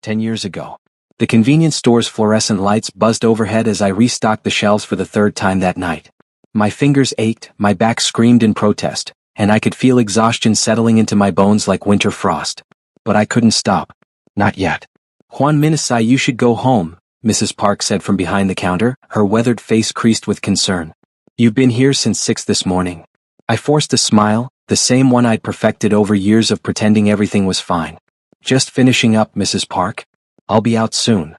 10 years ago. The convenience store's fluorescent lights buzzed overhead as I restocked the shelves for the third time that night. My fingers ached, my back screamed in protest, and I could feel exhaustion settling into my bones like winter frost. But I couldn't stop. Not yet. Juan Minisai, you should go home, Mrs. Park said from behind the counter, her weathered face creased with concern. You've been here since 6 this morning. I forced a smile, the same one I'd perfected over years of pretending everything was fine. Just finishing up, Mrs. Park. I'll be out soon.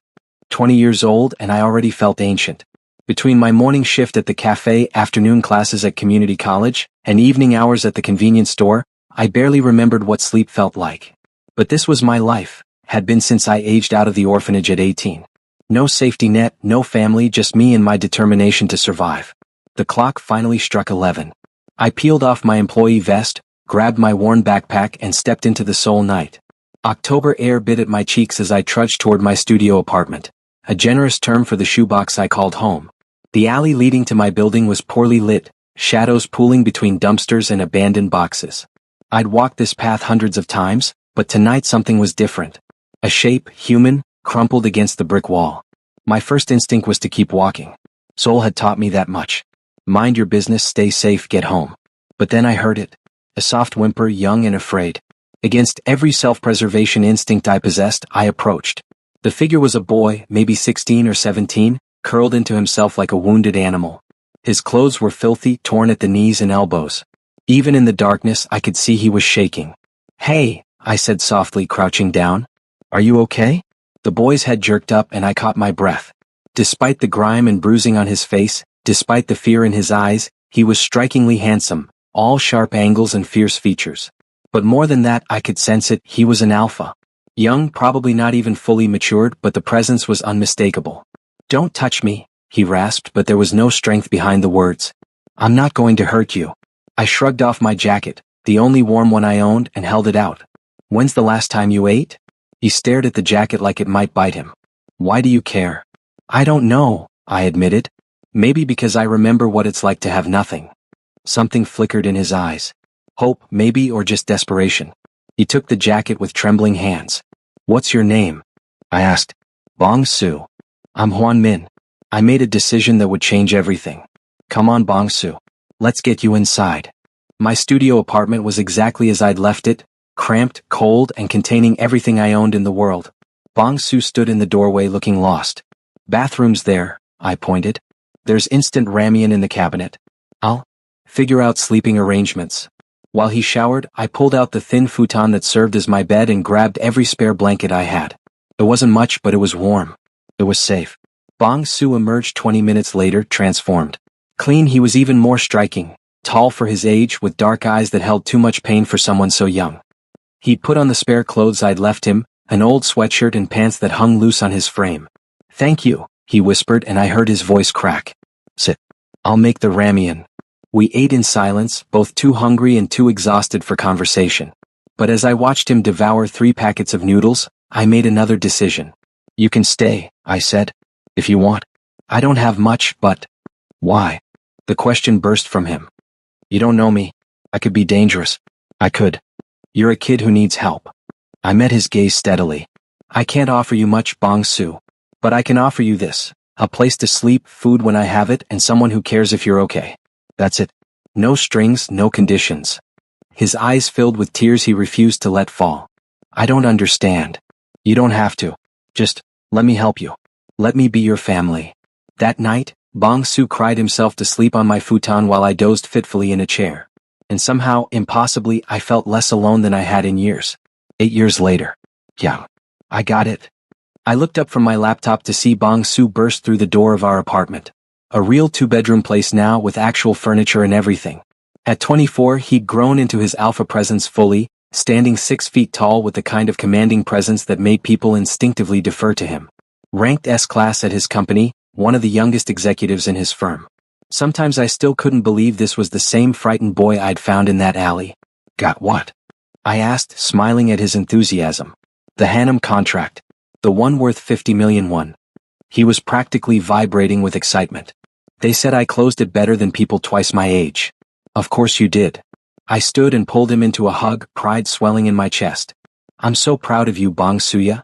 20 years old and I already felt ancient. Between my morning shift at the cafe, afternoon classes at community college, and evening hours at the convenience store, I barely remembered what sleep felt like. But this was my life, had been since I aged out of the orphanage at 18. No safety net, no family, just me and my determination to survive. The clock finally struck 11. I peeled off my employee vest, grabbed my worn backpack and stepped into the Seoul night. October air bit at my cheeks as I trudged toward my studio apartment, a generous term for the shoebox I called home. The alley leading to my building was poorly lit, shadows pooling between dumpsters and abandoned boxes. I'd walked this path hundreds of times, but tonight something was different. A shape, human, crumpled against the brick wall. My first instinct was to keep walking. Seoul had taught me that much. Mind your business, stay safe, get home. But then I heard it. A soft whimper, young and afraid. Against every self-preservation instinct I possessed, I approached. The figure was a boy, maybe 16 or 17, curled into himself like a wounded animal. His clothes were filthy, torn at the knees and elbows. Even in the darkness, I could see he was shaking. Hey, I said softly, crouching down. Are you okay? The boy's head jerked up and I caught my breath. Despite the grime and bruising on his face, despite the fear in his eyes, he was strikingly handsome, all sharp angles and fierce features. But more than that, I could sense it, he was an alpha. Young, probably not even fully matured, but the presence was unmistakable. Don't touch me, he rasped, but there was no strength behind the words. I'm not going to hurt you. I shrugged off my jacket, the only warm one I owned, and held it out. When's the last time you ate? He stared at the jacket like it might bite him. Why do you care? I don't know, I admitted. Maybe because I remember what it's like to have nothing. Something flickered in his eyes. Hope, maybe, or just desperation. He took the jacket with trembling hands. What's your name? I asked. Bong Su. I'm Juan Min. I made a decision that would change everything. Come on, Bong Su. Let's get you inside. My studio apartment was exactly as I'd left it, cramped, cold, and containing everything I owned in the world. Bong Su stood in the doorway looking lost. Bathroom's there, I pointed. There's instant ramen in the cabinet. I'll figure out sleeping arrangements. While he showered, I pulled out the thin futon that served as my bed and grabbed every spare blanket I had. It wasn't much, but it was warm. It was safe. Bong Su emerged 20 minutes later, transformed. Clean, he was even more striking, tall for his age, with dark eyes that held too much pain for someone so young. He'd put on the spare clothes I'd left him, an old sweatshirt and pants that hung loose on his frame. Thank you, he whispered, and I heard his voice crack. Sit. I'll make the ramen. We ate in silence, both too hungry and too exhausted for conversation. But as I watched him devour 3 packets of noodles, I made another decision. You can stay, I said, if you want. I don't have much, but... Why? The question burst from him. You don't know me. I could be dangerous. I could. You're a kid who needs help. I met his gaze steadily. I can't offer you much, Bong Su. But I can offer you this. A place to sleep, food when I have it, and someone who cares if you're okay. That's it. No strings, no conditions. His eyes filled with tears he refused to let fall. I don't understand. You don't have to. Just, let me help you. Let me be your family. That night, Bong Su cried himself to sleep on my futon while I dozed fitfully in a chair. And somehow, impossibly, I felt less alone than I had in years. 8 years later. Yeah. I got it. I looked up from my laptop to see Bong Su burst through the door of our apartment. A real 2-bedroom place now with actual furniture and everything. At 24, he'd grown into his alpha presence fully, standing 6 feet tall with the kind of commanding presence that made people instinctively defer to him. Ranked S-class at his company, one of the youngest executives in his firm. Sometimes I still couldn't believe this was the same frightened boy I'd found in that alley. Got what? I asked, smiling at his enthusiasm. The Hanum contract. The one worth 50 million won. He was practically vibrating with excitement. They said I closed it better than people twice my age. Of course you did. I stood and pulled him into a hug, pride swelling in my chest. I'm so proud of you, Bong Suya.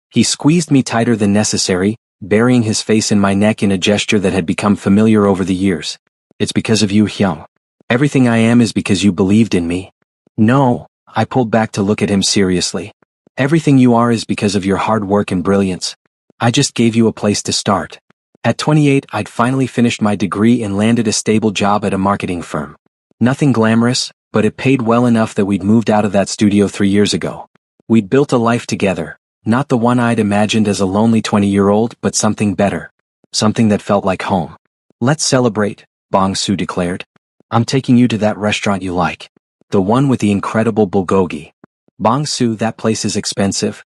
He squeezed me tighter than necessary, burying his face in my neck in a gesture that had become familiar over the years. It's because of you, Hyung. Everything I am is because you believed in me. No, I pulled back to look at him seriously. Everything you are is because of your hard work and brilliance. I just gave you a place to start. At 28, I'd finally finished my degree and landed a stable job at a marketing firm. Nothing glamorous, but it paid well enough that we'd moved out of that studio 3 years ago. We'd built a life together, not the one I'd imagined as a lonely 20-year-old, but something better. Something that felt like home. Let's celebrate, Bong-soo declared. I'm taking you to that restaurant you like. The one with the incredible bulgogi. Bong-soo, that place is expensive.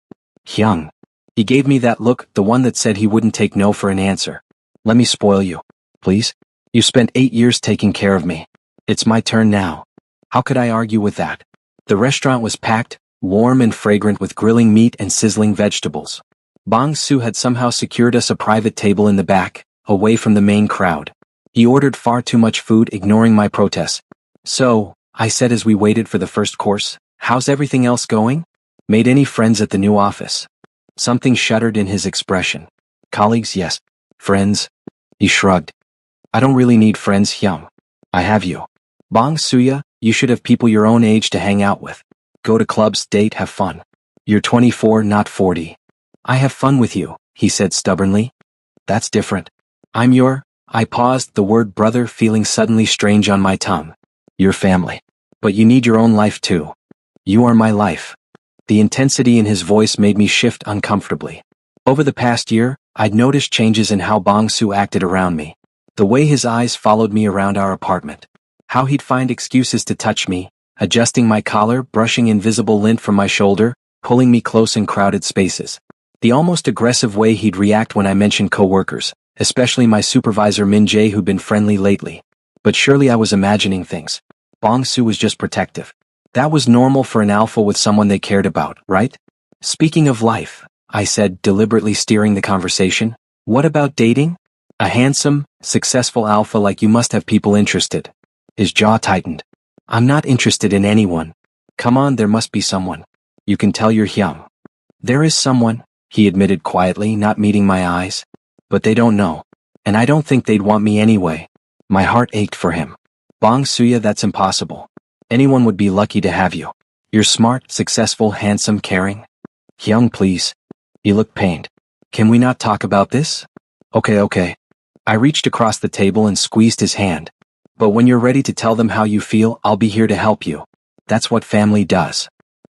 Hyung. He gave me that look, the one that said he wouldn't take no for an answer. Let me spoil you, please. You spent 8 years taking care of me. It's my turn now. How could I argue with that? The restaurant was packed, warm and fragrant with grilling meat and sizzling vegetables. Bong-soo had somehow secured us a private table in the back, away from the main crowd. He ordered far too much food, ignoring my protests. So, I said as we waited for the first course, how's everything else going? Made any friends at the new office? Something shuddered in his expression. Colleagues, yes. Friends? He shrugged. I don't really need friends, Hyung. I have you. Bong-soo, you should have people your own age to hang out with. Go to clubs, date, have fun. You're 24, not 40. I have fun with you, he said stubbornly. That's different. I paused, the word brother feeling suddenly strange on my tongue. Your family. But you need your own life too. You are my life. The intensity in his voice made me shift uncomfortably. Over the past year, I'd noticed changes in how Bong-soo acted around me. The way his eyes followed me around our apartment. How he'd find excuses to touch me, adjusting my collar, brushing invisible lint from my shoulder, pulling me close in crowded spaces. The almost aggressive way he'd react when I mentioned coworkers, especially my supervisor Min Jae, who'd been friendly lately. But surely I was imagining things. Bong-soo was just protective. That was normal for an alpha with someone they cared about, right? Speaking of life, I said, deliberately steering the conversation, what about dating? A handsome, successful alpha like you must have people interested. His jaw tightened. I'm not interested in anyone. Come on, there must be someone. You can tell you're Hyung. There is someone, he admitted quietly, not meeting my eyes. But they don't know. And I don't think they'd want me anyway. My heart ached for him. Bong-soo, that's impossible. Anyone would be lucky to have you. You're smart, successful, handsome, caring. Hyung, please. He looked pained. Can we not talk about this? Okay. I reached across the table and squeezed his hand. But when you're ready to tell them how you feel, I'll be here to help you. That's what family does.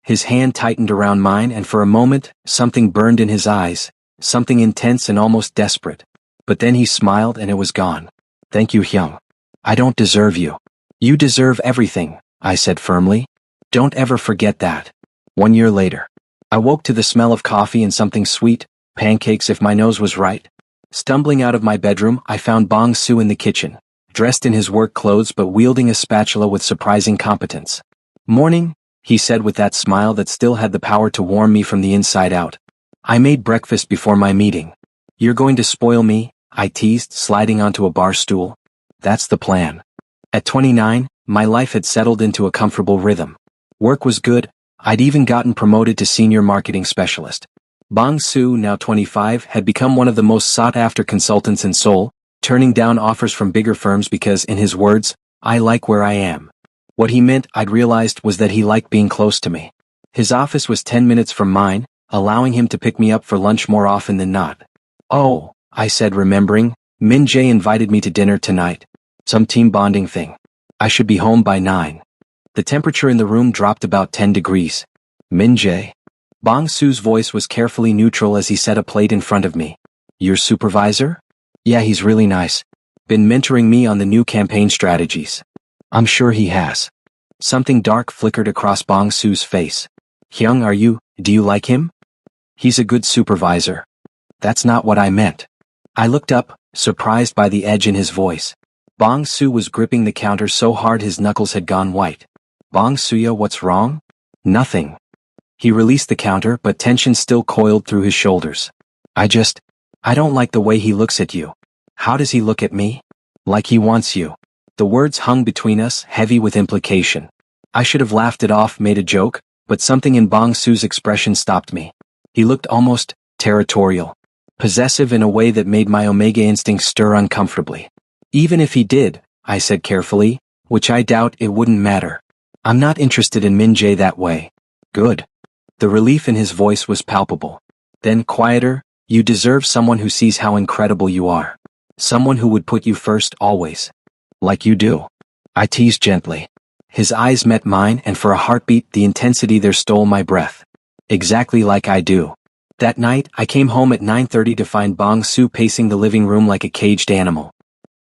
His hand tightened around mine, and for a moment, something burned in his eyes, something intense and almost desperate. But then he smiled and it was gone. Thank you, Hyung. I don't deserve you. You deserve everything, I said firmly. Don't ever forget that. 1 year later. I woke to the smell of coffee and something sweet, pancakes if my nose was right. Stumbling out of my bedroom, I found Bong-soo in the kitchen, dressed in his work clothes but wielding a spatula with surprising competence. Morning, he said with that smile that still had the power to warm me from the inside out. I made breakfast before my meeting. You're going to spoil me, I teased, sliding onto a bar stool. That's the plan. At 29, my life had settled into a comfortable rhythm. Work was good. I'd even gotten promoted to senior marketing specialist. Bong-soo, now 25, had become one of the most sought-after consultants in Seoul, turning down offers from bigger firms because, in his words, I like where I am. What he meant, I'd realized, was that he liked being close to me. His office was 10 minutes from mine, allowing him to pick me up for lunch more often than not. Oh, I said, remembering, Min Jae invited me to dinner tonight. Some team bonding thing. I should be home by 9. The temperature in the room dropped about 10 degrees. Min Jae. Bong-soo's voice was carefully neutral as he set a plate in front of me. Your supervisor? Yeah, he's really nice. Been mentoring me on the new campaign strategies. I'm sure he has. Something dark flickered across Bong-soo's face. Hyung, do you like him? He's a good supervisor. That's not what I meant. I looked up, surprised by the edge in his voice. Bong-soo was gripping the counter so hard his knuckles had gone white. Bong-soo, what's wrong? Nothing. He released the counter, but tension still coiled through his shoulders. I don't like the way he looks at you. How does he look at me? Like he wants you. The words hung between us, heavy with implication. I should have laughed it off, made a joke, but something in Bong-soo's expression stopped me. He looked almost territorial, possessive in a way that made my Omega instinct stir uncomfortably. Even if he did, I said carefully, which I doubt, it wouldn't matter. I'm not interested in Min Jae that way. Good. The relief in his voice was palpable. Then quieter, you deserve someone who sees how incredible you are. Someone who would put you first always. Like you do. I teased gently. His eyes met mine, and for a heartbeat the intensity there stole my breath. Exactly like I do. That night, I came home at 9:30 to find Bong Su pacing the living room like a caged animal.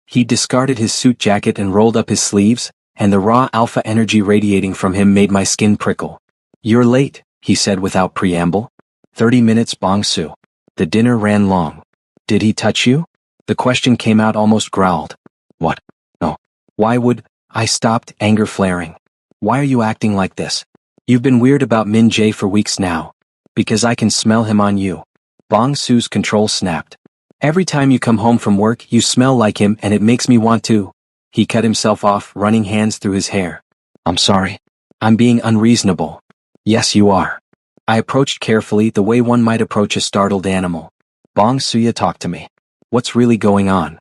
He discarded his suit jacket and rolled up his sleeves, and the raw alpha energy radiating from him made my skin prickle. You're late, he said without preamble. 30 minutes, Bong Su. The dinner ran long. Did he touch you? The question came out almost growled. What? No. Why would... I stopped, anger flaring. Why are you acting like this? You've been weird about Min Jae for weeks now. Because I can smell him on you. Bong Su's control snapped. Every time you come home from work you smell like him and it makes me want to... He cut himself off, running hands through his hair. I'm sorry. I'm being unreasonable. Yes, you are. I approached carefully, the way one might approach a startled animal. Bong Suya, talk to me. What's really going on?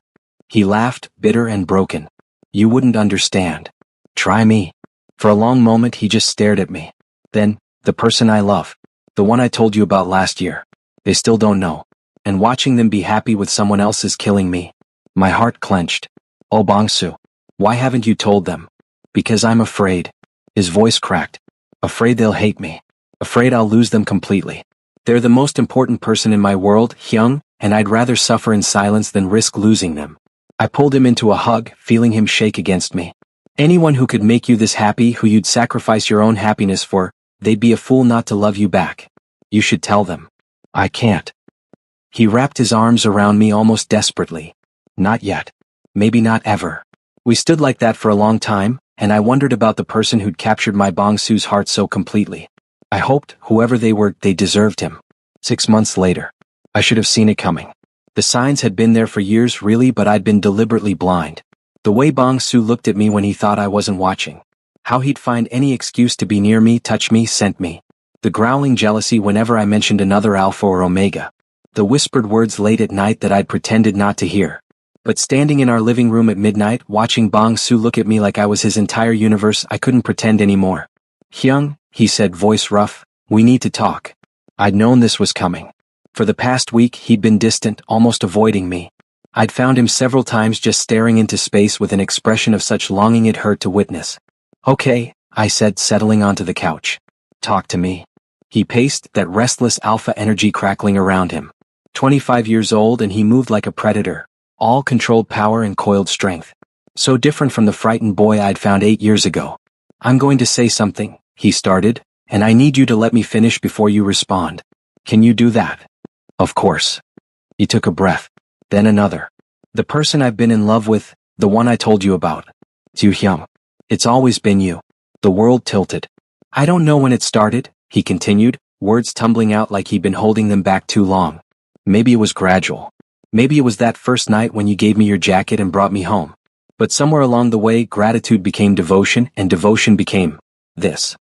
He laughed, bitter and broken. You wouldn't understand. Try me. For a long moment he just stared at me. Then, the person I love. The one I told you about last year. They still don't know. And watching them be happy with someone else is killing me. My heart clenched. Oh Bong Su. Why haven't you told them? Because I'm afraid. His voice cracked. Afraid they'll hate me. Afraid I'll lose them completely. They're the most important person in my world, Hyung, and I'd rather suffer in silence than risk losing them. I pulled him into a hug, feeling him shake against me. Anyone who could make you this happy, who you'd sacrifice your own happiness for, they'd be a fool not to love you back. You should tell them. I can't. He wrapped his arms around me almost desperately. Not yet. Maybe not ever. We stood like that for a long time, and I wondered about the person who'd captured my Bong Su's heart so completely. I hoped, whoever they were, they deserved him. 6 months later. I should have seen it coming. The signs had been there for years really, but I'd been deliberately blind. The way Bong Su looked at me when he thought I wasn't watching. How he'd find any excuse to be near me, touch me, scent me. The growling jealousy whenever I mentioned another Alpha or Omega. The whispered words late at night that I'd pretended not to hear. But standing in our living room at midnight, watching Bong Su look at me like I was his entire universe, I couldn't pretend anymore. Hyung, he said, voice rough, we need to talk. I'd known this was coming. For the past week he'd been distant, almost avoiding me. I'd found him several times just staring into space with an expression of such longing it hurt to witness. Okay, I said, settling onto the couch. Talk to me. He paced, that restless alpha energy crackling around him. 25 years old and he moved like a predator. All controlled power and coiled strength. So different from the frightened boy I'd found 8 years ago. I'm going to say something, he started, and I need you to let me finish before you respond. Can you do that? Of course. He took a breath. Then another. The person I've been in love with, the one I told you about. Ju Hyung. It's always been you. The world tilted. I don't know when it started, he continued, words tumbling out like he'd been holding them back too long. Maybe it was gradual. Maybe it was that first night when you gave me your jacket and brought me home. But somewhere along the way, gratitude became devotion, and devotion became this.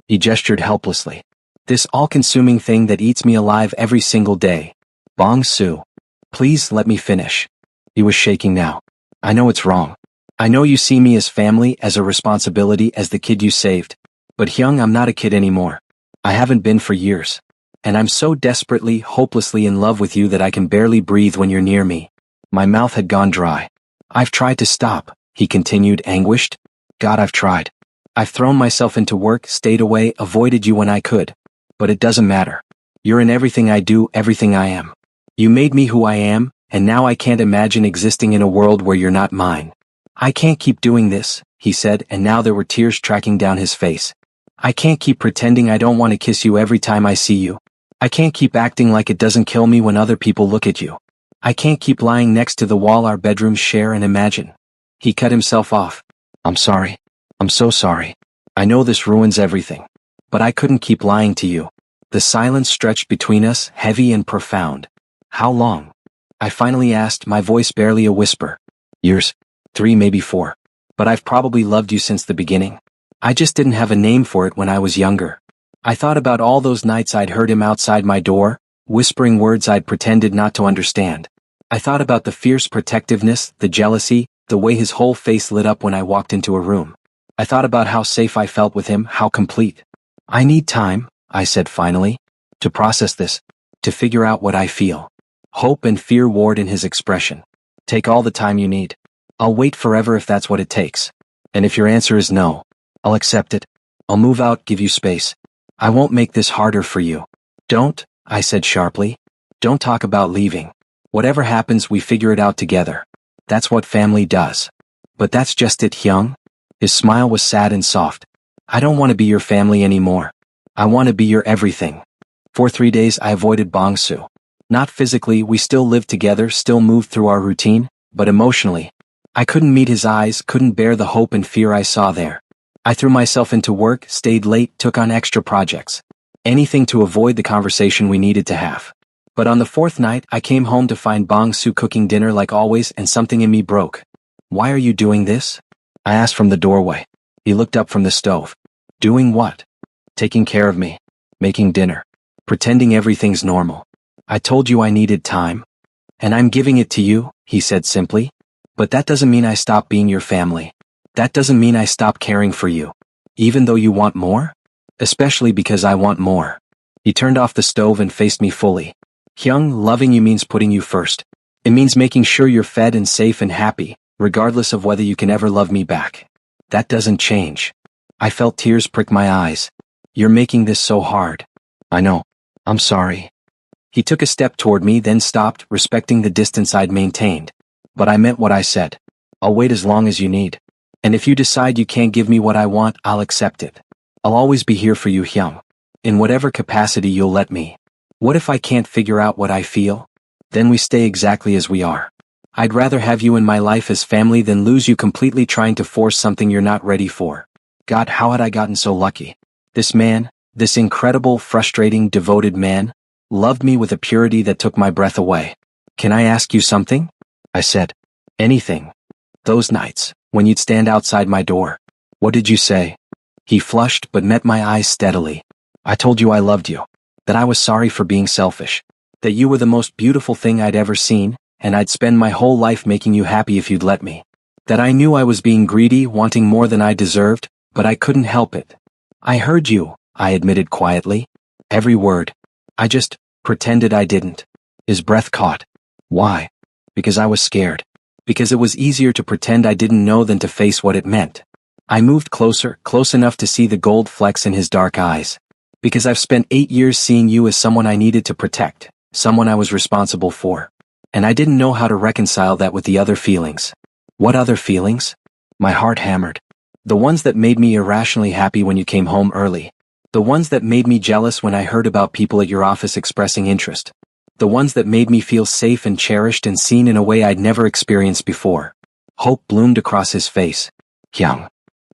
He gestured helplessly. This all-consuming thing that eats me alive every single day. Bong Su. Please let me finish. He was shaking now. I know it's wrong. I know you see me as family, as a responsibility, as the kid you saved. But Hyung, I'm not a kid anymore. I haven't been for years. And I'm so desperately, hopelessly in love with you that I can barely breathe when you're near me. My mouth had gone dry. I've tried to stop, he continued, anguished. God, I've tried. I've thrown myself into work, stayed away, avoided you when I could. But it doesn't matter. You're in everything I do, everything I am. You made me who I am, and now I can't imagine existing in a world where you're not mine. I can't keep doing this, he said, and now there were tears tracking down his face. I can't keep pretending I don't want to kiss you every time I see you. I can't keep acting like it doesn't kill me when other people look at you. I can't keep lying next to the wall our bedrooms share and imagine. He cut himself off. I'm sorry. I'm so sorry. I know this ruins everything. But I couldn't keep lying to you. The silence stretched between us, heavy and profound. How long? I finally asked, my voice barely a whisper. Years. 3, maybe 4. But I've probably loved you since the beginning. I just didn't have a name for it when I was younger. I thought about all those nights I'd heard him outside my door, whispering words I'd pretended not to understand. I thought about the fierce protectiveness, the jealousy, the way his whole face lit up when I walked into a room. I thought about how safe I felt with him, how complete. I need time, I said finally, to process this, to figure out what I feel. Hope and fear warred in his expression. Take all the time you need. I'll wait forever if that's what it takes. And if your answer is no, I'll accept it. I'll move out, give you space. I won't make this harder for you. Don't, I said sharply. Don't talk about leaving. Whatever happens, we figure it out together. That's what family does. But that's just it, Hyung. His smile was sad and soft. I don't want to be your family anymore. I want to be your everything. For 3 days I avoided Bong-soo. Not physically, we still lived together, still moved through our routine, but emotionally. I couldn't meet his eyes, couldn't bear the hope and fear I saw there. I threw myself into work, stayed late, took on extra projects. Anything to avoid the conversation we needed to have. But on the 4th night, I came home to find Bong-soo cooking dinner like always, and something in me broke. Why are you doing this? I asked from the doorway. He looked up from the stove. Doing what? Taking care of me. Making dinner. Pretending everything's normal. I told you I needed time. And I'm giving it to you, he said simply. But that doesn't mean I stop being your family. That doesn't mean I stop caring for you. Even though you want more? Especially because I want more. He turned off the stove and faced me fully. Hyung, loving you means putting you first. It means making sure you're fed and safe and happy, regardless of whether you can ever love me back. That doesn't change. I felt tears prick my eyes. You're making this so hard. I know. I'm sorry. He took a step toward me, then stopped, respecting the distance I'd maintained. But I meant what I said. I'll wait as long as you need. And if you decide you can't give me what I want, I'll accept it. I'll always be here for you, Hyung. In whatever capacity you'll let me. What if I can't figure out what I feel? Then we stay exactly as we are. I'd rather have you in my life as family than lose you completely trying to force something you're not ready for. God, how had I gotten so lucky? This man, this incredible, frustrating, devoted man, loved me with a purity that took my breath away. Can I ask you something? I said. Anything. Those nights, when you'd stand outside my door. What did you say? He flushed but met my eyes steadily. I told you I loved you. That I was sorry for being selfish. That you were the most beautiful thing I'd ever seen, and I'd spend my whole life making you happy if you'd let me. That I knew I was being greedy, wanting more than I deserved, but I couldn't help it. I heard you, I admitted quietly. Every word. I just pretended I didn't. His breath caught. Why? Because I was scared. Because it was easier to pretend I didn't know than to face what it meant. I moved closer, close enough to see the gold flecks in his dark eyes. Because I've spent 8 years seeing you as someone I needed to protect, someone I was responsible for. And I didn't know how to reconcile that with the other feelings. What other feelings? My heart hammered. The ones that made me irrationally happy when you came home early. The ones that made me jealous when I heard about people at your office expressing interest. The ones that made me feel safe and cherished and seen in a way I'd never experienced before. Hope bloomed across his face. Hyung.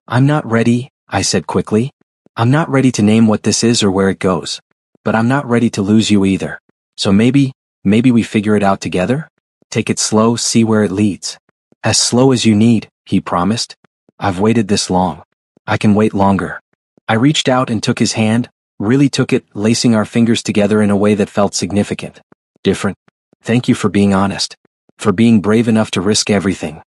I'm not ready, I said quickly. I'm not ready to name what this is or where it goes. But I'm not ready to lose you either. So maybe we figure it out together? Take it slow, see where it leads. As slow as you need, he promised. I've waited this long. I can wait longer. I reached out and took his hand, really took it, lacing our fingers together in a way that felt significant. Different. Thank you for being honest. For being brave enough to risk everything.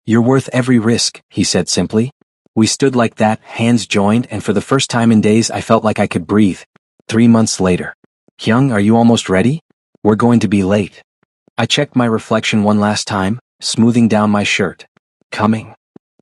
You're worth every risk, he said simply. We stood like that, hands joined, and for the first time in days I felt like I could breathe. 3 months later. Hyung, are you almost ready? We're going to be late. I checked my reflection one last time, smoothing down my shirt. Coming.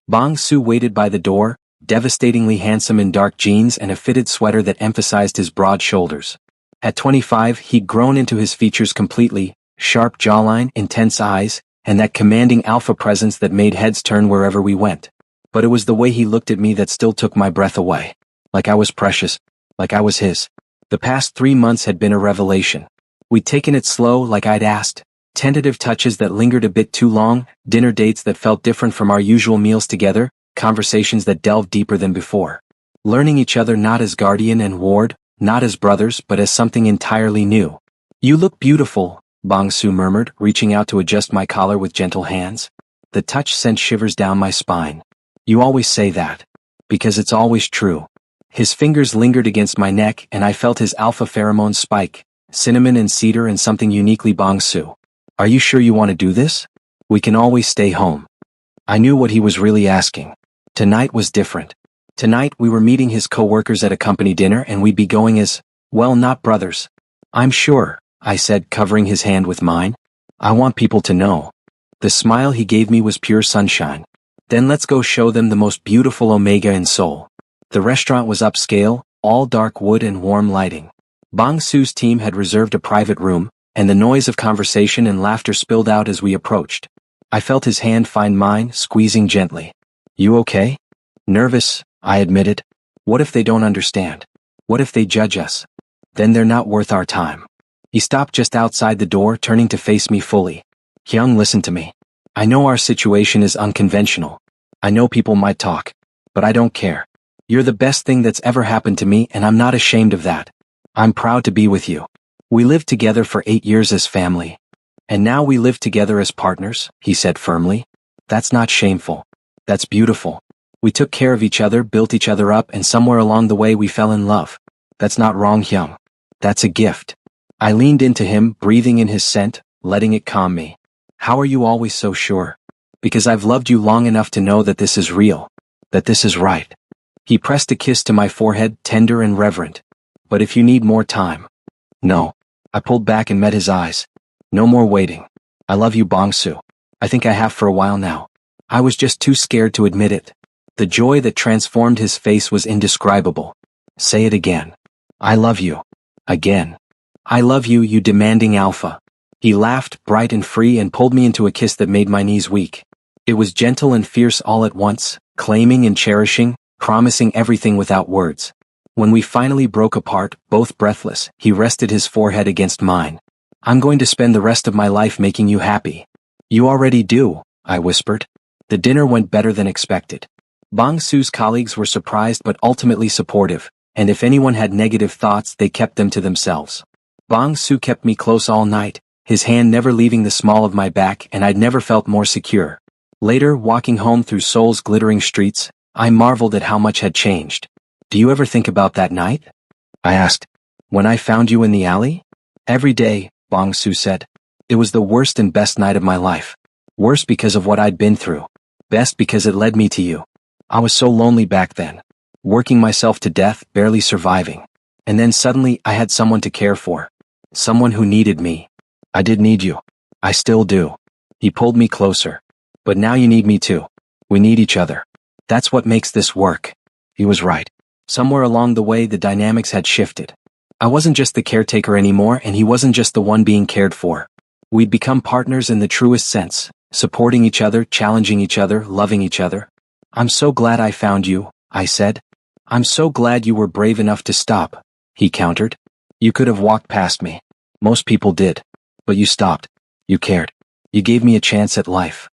Bong-soo waited by the door, devastatingly handsome in dark jeans and a fitted sweater that emphasized his broad shoulders. At 25, he'd grown into his features completely, sharp jawline, intense eyes, and that commanding alpha presence that made heads turn wherever we went. But it was the way he looked at me that still took my breath away. Like I was precious. Like I was his. The past 3 months had been a revelation. We'd taken it slow like I'd asked. Tentative touches that lingered a bit too long, dinner dates that felt different from our usual meals together, conversations that delved deeper than before. Learning each other not as guardian and ward, not as brothers but as something entirely new. You look beautiful, Bong-soo murmured, reaching out to adjust my collar with gentle hands. The touch sent shivers down my spine. You always say that. Because it's always true. His fingers lingered against my neck and I felt his alpha pheromones spike, cinnamon and cedar and something uniquely Bong Su. Are you sure you want to do this? We can always stay home. I knew what he was really asking. Tonight was different. Tonight we were meeting his co-workers at a company dinner and we'd be going as, well, not brothers. I'm sure, I said, covering his hand with mine. I want people to know. The smile he gave me was pure sunshine. Then let's go show them the most beautiful Omega in Seoul. The restaurant was upscale, all dark wood and warm lighting. Bong Su's team had reserved a private room, and the noise of conversation and laughter spilled out as we approached. I felt his hand find mine, squeezing gently. You okay? Nervous, I admitted. What if they don't understand? What if they judge us? Then they're not worth our time. He stopped just outside the door, turning to face me fully. Hyung, listen to me. I know our situation is unconventional. I know people might talk. But I don't care. You're the best thing that's ever happened to me and I'm not ashamed of that. I'm proud to be with you. We lived together for 8 years as family. And now we live together as partners, he said firmly. That's not shameful. That's beautiful. We took care of each other, built each other up, and somewhere along the way we fell in love. That's not wrong, Hyung. That's a gift. I leaned into him, breathing in his scent, letting it calm me. How are you always so sure? Because I've loved you long enough to know that this is real. That this is right. He pressed a kiss to my forehead, tender and reverent. But if you need more time. No. I pulled back and met his eyes. No more waiting. I love you, Bong Su. I think I have for a while now. I was just too scared to admit it. The joy that transformed his face was indescribable. Say it again. I love you. Again. I love you, you demanding alpha. He laughed, bright and free, and pulled me into a kiss that made my knees weak. It was gentle and fierce all at once, claiming and cherishing, promising everything without words. When we finally broke apart, both breathless, he rested his forehead against mine. I'm going to spend the rest of my life making you happy. You already do, I whispered. The dinner went better than expected. Bong Su's colleagues were surprised but ultimately supportive, and if anyone had negative thoughts, they kept them to themselves. Bong Su kept me close all night, his hand never leaving the small of my back, and I'd never felt more secure. Later, walking home through Seoul's glittering streets, I marveled at how much had changed. Do you ever think about that night? I asked. When I found you in the alley? Every day, Bong Su said. It was the worst and best night of my life. Worst because of what I'd been through. Best because it led me to you. I was so lonely back then. Working myself to death, barely surviving. And then suddenly I had someone to care for. Someone who needed me. I did need you. I still do. He pulled me closer. But now you need me too. We need each other. That's what makes this work. He was right. Somewhere along the way the dynamics had shifted. I wasn't just the caretaker anymore and he wasn't just the one being cared for. We'd become partners in the truest sense, supporting each other, challenging each other, loving each other. I'm so glad I found you, I said. I'm so glad you were brave enough to stop, he countered. You could have walked past me. Most people did. But you stopped. You cared. You gave me a chance at life.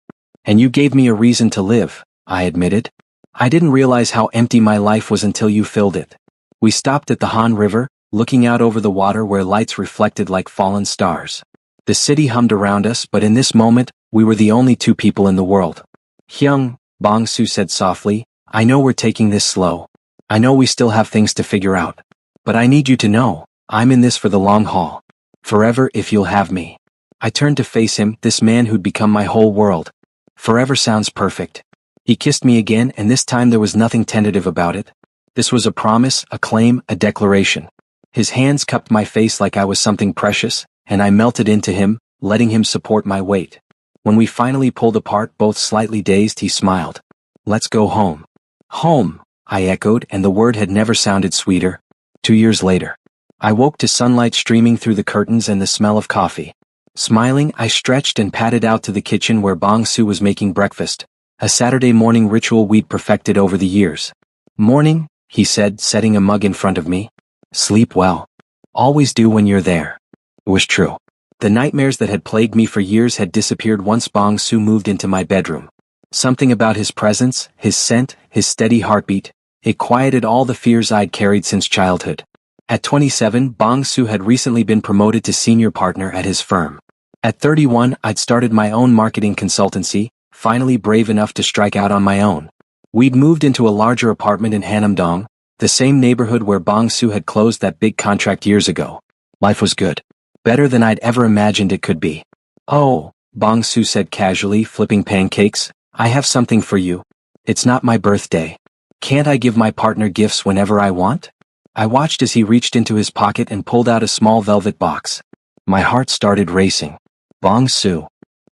And you gave me a reason to live, I admitted. I didn't realize how empty my life was until you filled it. We stopped at the Han River, looking out over the water where lights reflected like fallen stars. The city hummed around us, but in this moment, we were the only two people in the world. Hyung, Bong Su said softly, I know we're taking this slow. I know we still have things to figure out. But I need you to know, I'm in this for the long haul. Forever if you'll have me. I turned to face him, this man who'd become my whole world. Forever sounds perfect. He kissed me again, and this time there was nothing tentative about it. This was a promise, a claim, a declaration. His hands cupped my face like I was something precious, and I melted into him, letting him support my weight. When we finally pulled apart, both slightly dazed, he smiled. Let's go home. Home, I echoed, and the word had never sounded sweeter. 2 years later. I woke to sunlight streaming through the curtains and the smell of coffee. Smiling, I stretched and padded out to the kitchen where Bong Su was making breakfast. A Saturday morning ritual we'd perfected over the years. Morning, he said, setting a mug in front of me. Sleep well. Always do when you're there. It was true. The nightmares that had plagued me for years had disappeared once Bong Su moved into my bedroom. Something about his presence, his scent, his steady heartbeat, it quieted all the fears I'd carried since childhood. At 27, Bong Su had recently been promoted to senior partner at his firm. At 31, I'd started my own marketing consultancy, finally brave enough to strike out on my own. We'd moved into a larger apartment in Hanamdong, the same neighborhood where Bong Su had closed that big contract years ago. Life was good. Better than I'd ever imagined it could be. Oh, Bong Su said casually, flipping pancakes, I have something for you. It's not my birthday. Can't I give my partner gifts whenever I want? I watched as he reached into his pocket and pulled out a small velvet box. My heart started racing. Bong Su.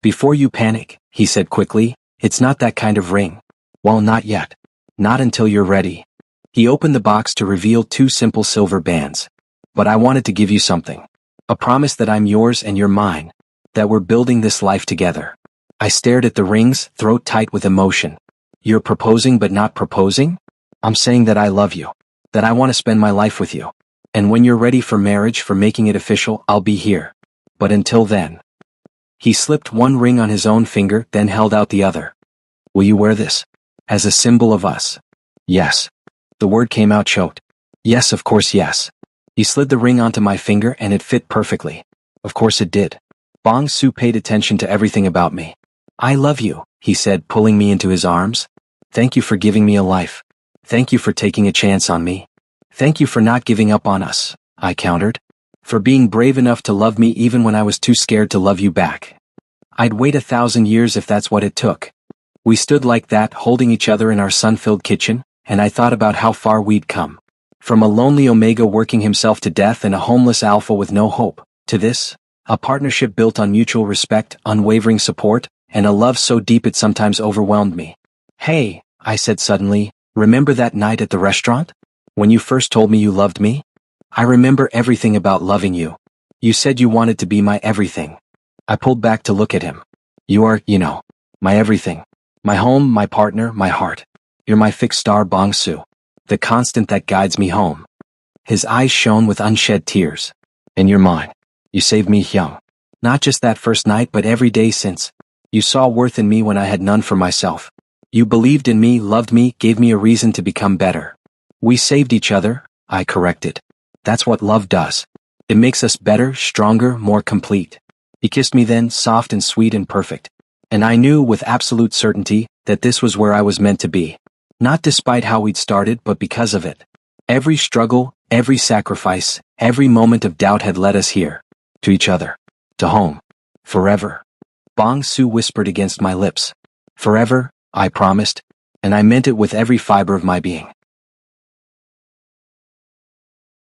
Before you panic, he said quickly, it's not that kind of ring. Well, not yet. Not until you're ready. He opened the box to reveal 2 simple silver bands. But I wanted to give you something. A promise that I'm yours and you're mine. That we're building this life together. I stared at the rings, throat tight with emotion. You're proposing but not proposing? I'm saying that I love you. That I want to spend my life with you. And when you're ready for marriage, for making it official, I'll be here. But until then. He slipped one ring on his own finger, then held out the other. Will you wear this? As a symbol of us? Yes. The word came out choked. Yes, of course, yes. He slid the ring onto my finger and it fit perfectly. Of course it did. Bong Su paid attention to everything about me. I love you, he said, pulling me into his arms. Thank you for giving me a life. Thank you for taking a chance on me. Thank you for not giving up on us, I countered. For being brave enough to love me even when I was too scared to love you back. I'd wait 1,000 years if that's what it took. We stood like that, holding each other in our sun-filled kitchen, and I thought about how far we'd come. From a lonely Omega working himself to death and a homeless Alpha with no hope, to this, a partnership built on mutual respect, unwavering support, and a love so deep it sometimes overwhelmed me. Hey, I said suddenly, remember that night at the restaurant? When you first told me you loved me? I remember everything about loving you. You said you wanted to be my everything. I pulled back to look at him. You are, my everything. My home, my partner, my heart. You're my fixed star, Bong Su. The constant that guides me home. His eyes shone with unshed tears. And you're mine. You saved me young. Not just that first night but every day since. You saw worth in me when I had none for myself. You believed in me, loved me, gave me a reason to become better. We saved each other, I corrected. That's what love does. It makes us better, stronger, more complete. He kissed me then, soft and sweet and perfect. And I knew with absolute certainty that this was where I was meant to be. Not despite how we'd started, but because of it. Every struggle, every sacrifice, every moment of doubt had led us here. To each other. To home. Forever. Bong Su whispered against my lips. Forever, I promised. And I meant it with every fiber of my being.